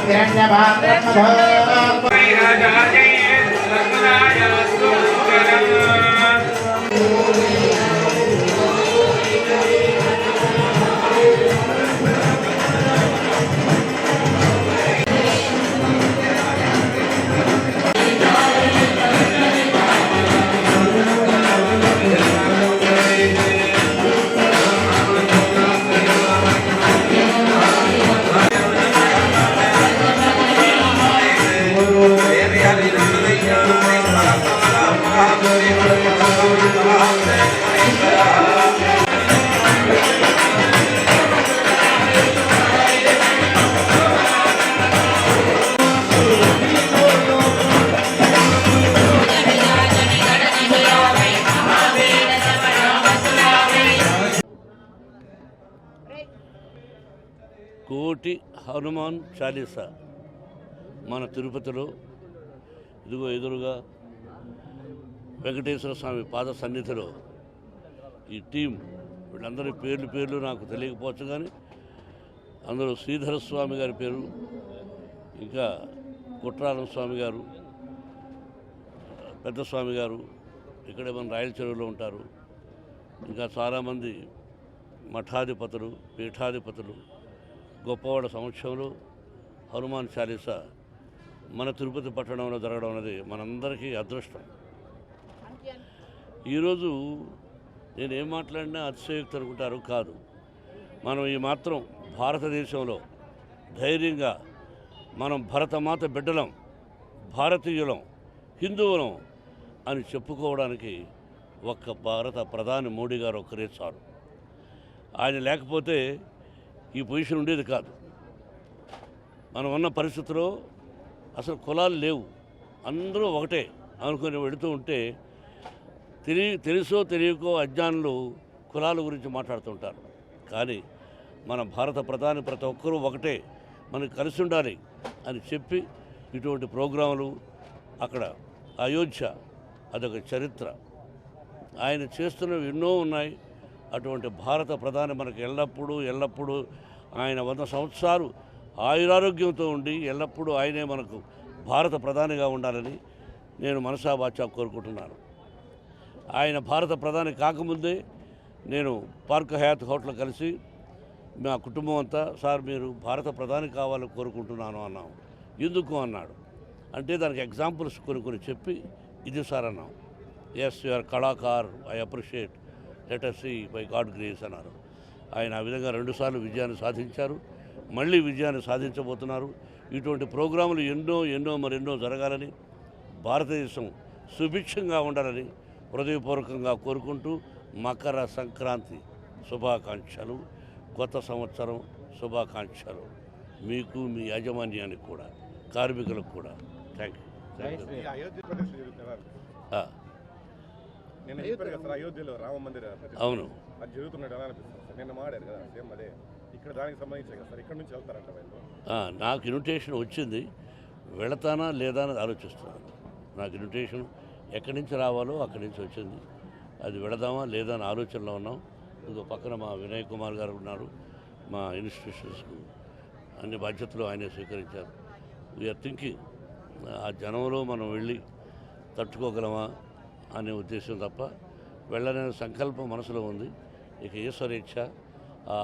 Hiranyabaha మొట్టమొదటి హనుమాన్ చాలీసా మన తిరుపతిలో ఇదిగో ఎదురుగా వెంకటేశ్వర స్వామి పాద సన్నిధిలో ఈ టీం వీళ్ళందరి పేర్లు నాకు తెలియకపోవచ్చు, కానీ అందులో శ్రీధర స్వామి గారి పేరు, ఇంకా కుట్రాలం స్వామి గారు, పెద్ద స్వామి గారు ఇక్కడే మన రాయల చెరువులో ఉంటారు. ఇంకా చాలామంది మఠాధిపతులు, పీఠాధిపతులు గొప్పవాడ సమక్షంలో హనుమాన్ చాలీసా మన తిరుపతి పట్టణంలో జరగడం అనేది మనందరికీ అదృష్టం. ఈరోజు నేనేం మాట్లాడినా అతిశయోక్తి అనుకుంటారు, కాదు. మనం ఈ మాత్రం భారతదేశంలో ధైర్యంగా మనం భరతమాత బిడ్డలం, భారతీయులం, హిందువులం అని చెప్పుకోవడానికి ఒక్క భారత ప్రధాని మోడీ గారు ఒక్కరే చాలు. ఆయన లేకపోతే ఈ పొజిషన్ ఉండేది కాదు. మనం ఉన్న పరిస్థితిలో అసలు కులాలు లేవు, అందరూ ఒకటే అనుకుని వెళుతూ ఉంటే తెలుసో తెలియకో అజ్ఞానులు కులాల గురించి మాట్లాడుతుంటారు. కానీ మన భారత ప్రధాని ప్రతి ఒక్కరూ ఒకటే, మనకు కలిసి ఉండాలి అని చెప్పి ఇటువంటి ప్రోగ్రాములు అక్కడ అయోధ్య అదొక చరిత్ర. ఆయన చేస్తున్నవి ఎన్నో ఉన్నాయి. అటువంటి భారత ప్రధాని మనకు ఎల్లప్పుడూ ఆయన 100 సంవత్సరాలు ఆయురారోగ్యంతో ఉండి ఎల్లప్పుడూ ఆయనే మనకు భారత ప్రధానిగా ఉండాలని నేను మనసా వాచా కోరుకుంటున్నాను. ఆయన భారత ప్రధాని కాకముందే నేను పార్క్ హయాత్ హోటల్ కలిసి మా కుటుంబం అంతా, సార్ మీరు భారత ప్రధాని కావాలని కోరుకుంటున్నాను అన్నాం. ఎందుకు అన్నాడు. అంటే దానికి ఎగ్జాంపుల్స్ కొన్ని చెప్పి ఇది సార్ అన్నాం. ఎస్ యూఆర్ కళాకార్, I appreciate, let us see by God grace అన్నారు. ఆయన ఆ విధంగా 2 సార్లు విజయాన్ని సాధించారు, మళ్ళీ విజయాన్ని సాధించబోతున్నారు. ఇటువంటి ప్రోగ్రాములు మరెన్నో జరగాలని, భారతదేశం సుభిక్షంగా ఉండాలని హృదయపూర్వకంగా కోరుకుంటూ మకర సంక్రాంతి శుభాకాంక్షలు, కొత్త సంవత్సరం శుభాకాంక్షలు మీకు, మీ యాజమాన్యానికి కూడా, కార్మికులకు కూడా. Thank you. అయోధ్యలో రామ మందిర అవును, అది జరుగుతున్నట్టు ఎలా అనిపిస్తుంది? నిన్న మాడారు కదా సేమ్ అదే, ఇక్కడ దానికి సంబంధించి కదా సార్, ఇక్కడ నుంచి వెళ్తారంట వాళ్ళు. నాకు ఇన్విటేషన్ వచ్చింది, వెళతానా లేదా అని ఆలోచిస్తున్నాను. నాకు ఇన్విటేషన్ ఎక్కడి నుంచి రావాలో అక్కడి నుంచి వచ్చింది, అది వెళదామా లేదా అని ఆలోచనలో ఉన్నాం. ఇంకో పక్కన మా వినయ్ కుమార్ గారు ఉన్నారు, మా ఇన్స్టిట్యూషన్స్కు అన్ని బాధ్యతలు ఆయనే స్వీకరించారు. వీఆర్ థింకింగ్ ఆ జనంలో మనం వెళ్ళి తట్టుకోగలమా అనే ఉద్దేశం తప్ప వెళ్ళనే సంకల్పం మనసులో ఉంది. ఇక ఈశ్వరేచ్ఛ